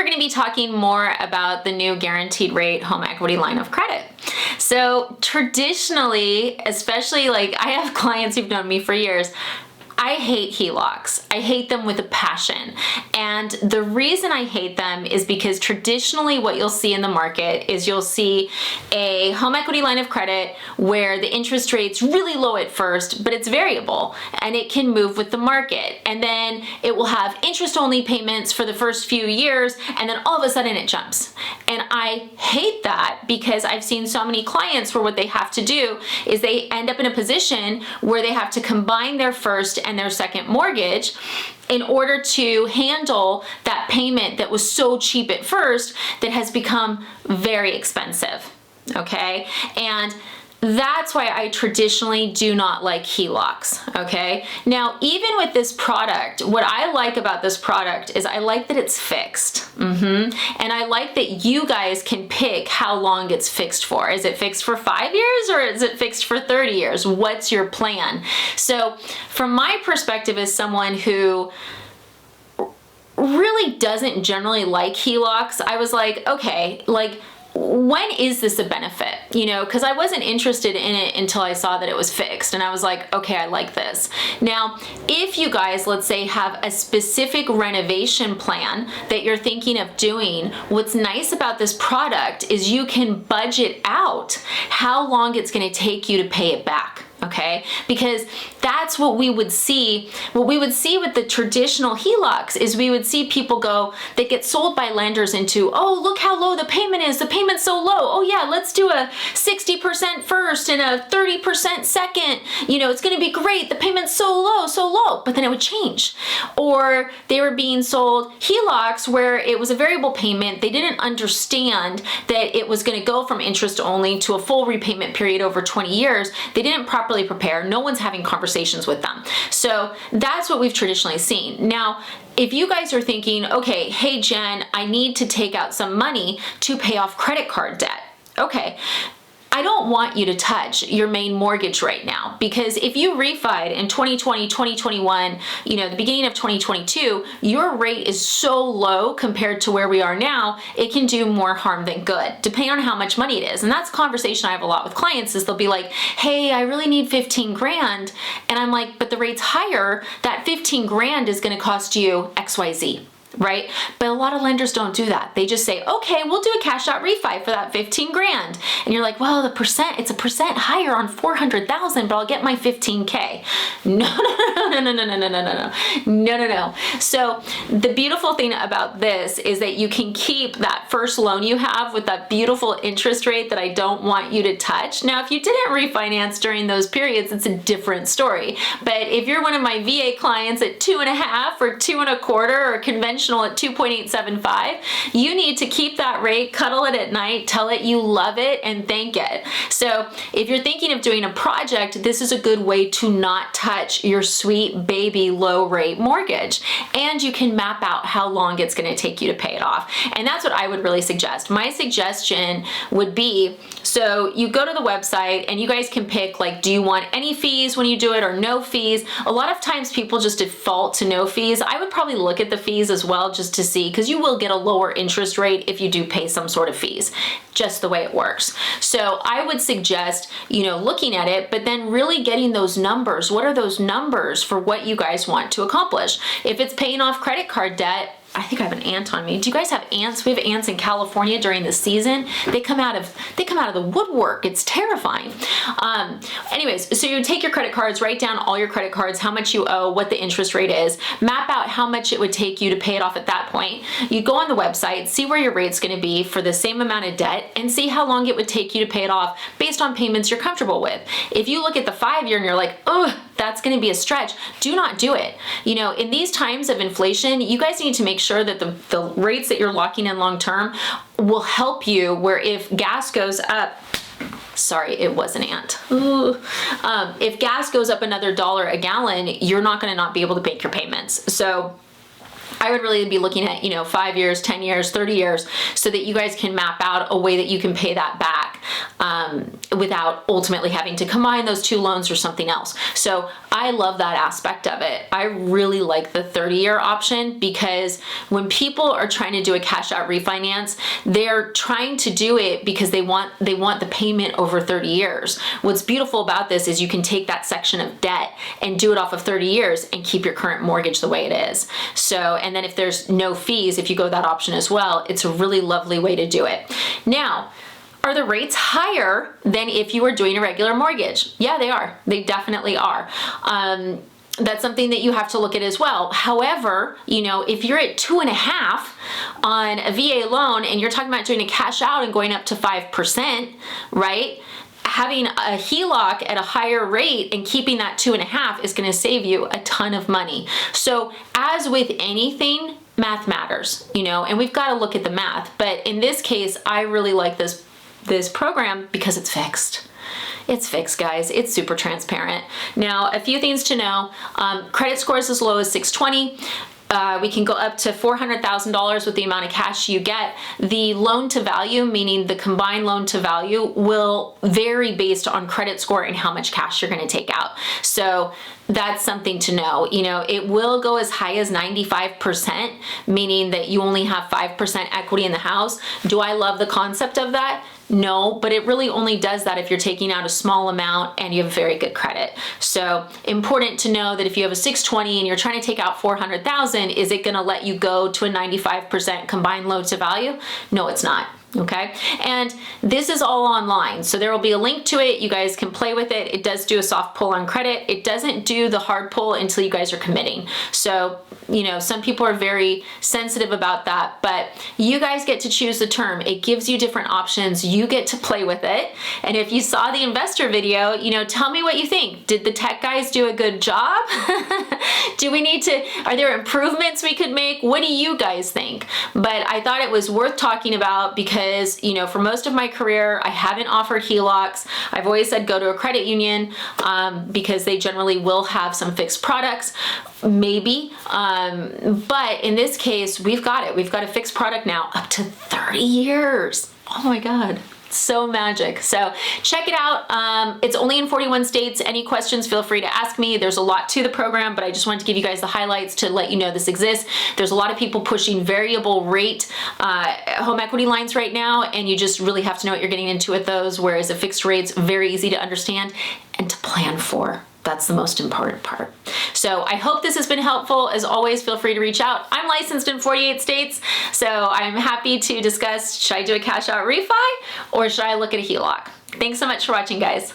we're going to be talking more about the new guaranteed rate home equity line of credit. So traditionally, especially like I have clients who've known me for years, I hate HELOCs. I hate them with a passion. And the reason I hate them is because traditionally what you'll see in the market is you'll see a home equity line of credit where the interest rate's really low at first, but it's variable and it can move with the market. And then it will have interest only payments for the first few years, and then all of a sudden it jumps. And I hate that because I've seen so many clients where what they have to do is they end up in a position where they have to combine their first and their second mortgage in order to handle that payment that was so cheap at first that has become very expensive, okay? And that's why I traditionally do not like HELOCs, okay? Now, even with this product, what I like about this product is I like that it's fixed. And I like that you guys can pick how long it's fixed for. Is it fixed for 5 years or is it fixed for 30 years? What's your plan? So from my perspective as someone who really doesn't generally like HELOCs, I was like, okay, like, when is this a benefit? You know, because I wasn't interested in it until I saw that it was fixed, and I was like, okay, I like this. Now, if you guys, let's say, have a specific renovation plan that you're thinking of doing, what's nice about this product is you can budget out how long it's going to take you to pay it back. Okay, because that's what we would see. What we would see with the traditional HELOCs is we would see people go, they get sold by lenders into, oh, look how low the payment is. The payment's so low. Oh yeah, let's do a 60% first and a 30% second. You know, it's going to be great. The payment's so low, so low. But then it would change. Or they were being sold HELOCs where it was a variable payment. They didn't understand that it was going to go from interest only to a full repayment period over 20 years. They didn't properly prepare. No one's having conversations with them. So that's what we've traditionally seen. Now, if you guys are thinking, okay, hey Jen, I need to take out some money to pay off credit card debt. Okay. I don't want you to touch your main mortgage right now, because if you refied in 2020, 2021, you know, the beginning of 2022, your rate is so low compared to where we are now, it can do more harm than good, depending on how much money it is. And that's a conversation I have a lot with clients is they'll be like, hey, I really need 15 grand. And I'm like, but the rate's higher. That 15 grand is going to cost you XYZ. Right? But a lot of lenders don't do that. They just say, okay, we'll do a cash out refi for that 15 grand. And you're like, well, it's a percent higher on 400,000, but I'll get my 15K. No. So the beautiful thing about this is that you can keep that first loan you have with that beautiful interest rate that I don't want you to touch. Now, if you didn't refinance during those periods, it's a different story. But if you're one of my VA clients at 2.5 or 2.25 or conventional at 2.875, you need to keep that rate, cuddle it at night, tell it you love it, and thank it. So if you're thinking of doing a project, this is a good way to not touch your sweet baby low rate mortgage. And you can map out how long it's going to take you to pay it off. And that's what I would really suggest. My suggestion would be, so you go to the website and you guys can pick, like, do you want any fees when you do it or no fees? A lot of times people just default to no fees. I would probably look at the fees as well just to see, because you will get a lower interest rate if you do pay some sort of fees, just the way it works. So I would suggest, you know, looking at it, but then really getting those numbers. What are those numbers for what you guys want to accomplish? If it's paying off credit card debt, I think I have an ant on me. Do you guys have ants? We have ants in California during the season. They come out of the woodwork. It's terrifying. Anyways, so you take your credit cards, write down all your credit cards, how much you owe, what the interest rate is, map out how much it would take you to pay it off at that point. You go on the website, see where your rate's going to be for the same amount of debt, and see how long it would take you to pay it off based on payments you're comfortable with. If you look at the 5-year and you're like, ugh, that's going to be a stretch, do not do it. You know, in these times of inflation, you guys need to make sure that the rates that you're locking in long term will help you, where if gas goes up, sorry, it was an ant. If gas goes up another $1 a gallon, you're not going to not be able to make your payments. So I would really be looking at, 5 years, 10 years, 30 years, so that you guys can map out a way that you can pay that back without ultimately having to combine those two loans or something else. So I love that aspect of it. I really like the 30-year option, because when people are trying to do a cash out refinance, they're trying to do it because they want the payment over 30 years. What's beautiful about this is you can take that section of debt and do it off of 30 years and keep your current mortgage the way it is. So, and then if there's no fees, if you go that option as well, it's a really lovely way to do it. Now, are the rates higher than if you were doing a regular mortgage? Yeah, they are. They definitely are. That's something that you have to look at as well. However, you know, if you're at 2.5 on a VA loan and you're talking about doing a cash out and going up to 5%, right? Having a HELOC at a higher rate and keeping that 2.5 is going to save you a ton of money. So as with anything, math matters, you know, and we've got to look at the math. But in this case, I really like this program because it's fixed. It's fixed, guys. It's super transparent. Now, a few things to know. Credit scores as low as 620. We can go up to $400,000 with the amount of cash you get. The loan to value, meaning the combined loan to value, will vary based on credit score and how much cash you're going to take out. So that's something to know. You know, it will go as high as 95%, meaning that you only have 5% equity in the house. Do I love the concept of that? No, but it really only does that if you're taking out a small amount and you have very good credit. So important to know that if you have a 620 and you're trying to take out 400,000, is it going to let you go to a 95% combined loan to value? No, it's not. Okay, and this is all online, so there will be a link to it. You guys can play with it. It does do a soft pull on credit. It doesn't do the hard pull until you guys are committing. So, you know, some people are very sensitive about that, but you guys get to choose the term. It gives you different options. You get to play with it. And if you saw the investor video, you know, tell me what you think. Did the tech guys do a good job? Do we need to, are there improvements we could make? What do you guys think? But I thought it was worth talking about because, you know, for most of my career, I haven't offered HELOCs. I've always said go to a credit union because they generally will have some fixed products, maybe. But in this case, we've got it. We've got a fixed product now up to 30 years. Oh my God. So magic. So check it out. It's only in 41 states. Any questions, feel free to ask me. There's a lot to the program, but I just wanted to give you guys the highlights to let you know this exists. There's a lot of people pushing variable rate home equity lines right now, and you just really have to know what you're getting into with those, whereas a fixed rate's very easy to understand and to plan for. That's the most important part. So I hope this has been helpful. As always, feel free to reach out. I'm licensed in 48 states, so I'm happy to discuss, should I do a cash out refi or should I look at a HELOC? Thanks so much for watching, guys.